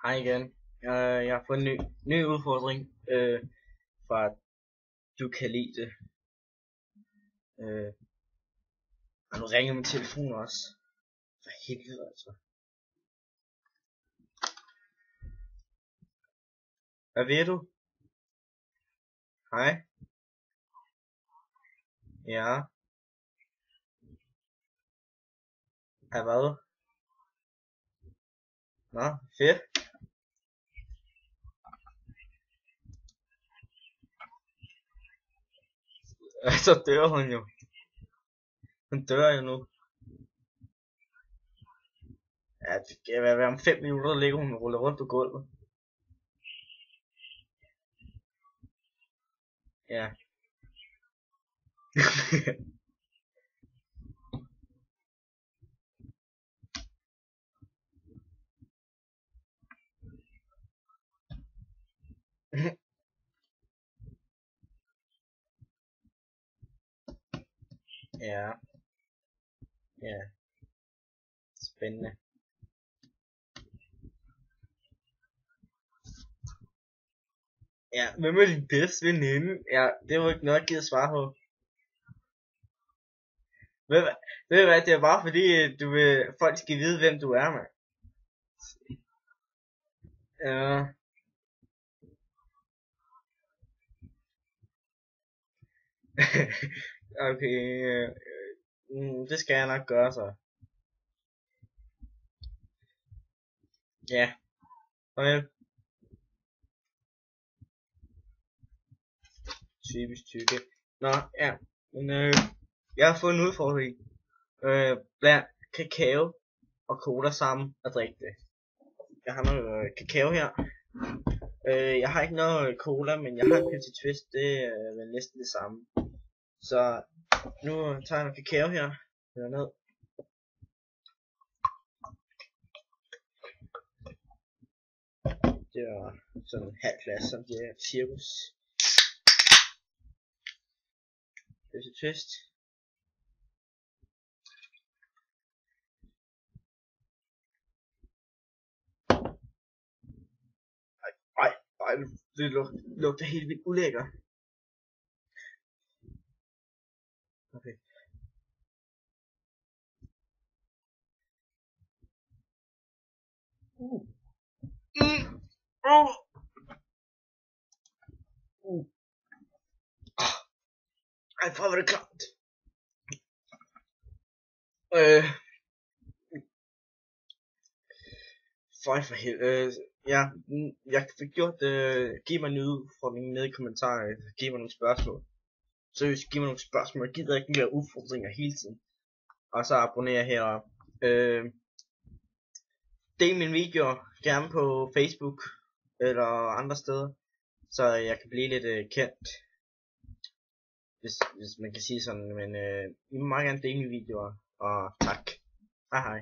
Hej igen. Jeg har fået en ny udfordring, for at du kan lide det. Og nu ringer min telefon også. For helvede altså. Hvad ved du? Hej? Ja? Hvad? Nå, fedt. Så dør hun jo. Hun dør jo nu. Ja, det kan være om 5 minutter, der ligger hun og ruller rundt på gulvet. Ja. Ja. Ja. Spændende. Ja, hvem er din bedste veninde? Ja, det var ikke noget, jeg gider svare på. Ved du hvad, det er bare fordi, du vil, folk skal vide, hvem du er, mand. Ja, okay, det skal jeg nok gøre så. Ja, okay. Typisk tykke. Nå, ja, men jeg har fået en udfordring. Bland kakao og cola sammen og drikke det. Jeg har noget kakao her. Jeg har ikke noget cola, men jeg har en Pepsi Twist. Det er vel næsten det samme. Så nu tager jeg noget kakao her. Ned. Det var sådan en halv glas, som det er cirkus. Pepsi Twist. Ej, det lugter helt vildt ulækker. Okay. Ej, hvor var det klart. For helvede. Ja, jeg fik gjort det. Giv mig en udfordring nede i kommentarerne. Giv mig nogle spørgsmål. Seriøst, giv mig nogle spørgsmål. Jeg gider ikke mere udfordringer hele tiden. Og så abonner heroppe. Del mine videoer gerne på Facebook eller andre steder, så jeg kan blive lidt kendt, hvis man kan sige sådan. Men I må meget gerne dele mine videoer, og tak. Hej hej.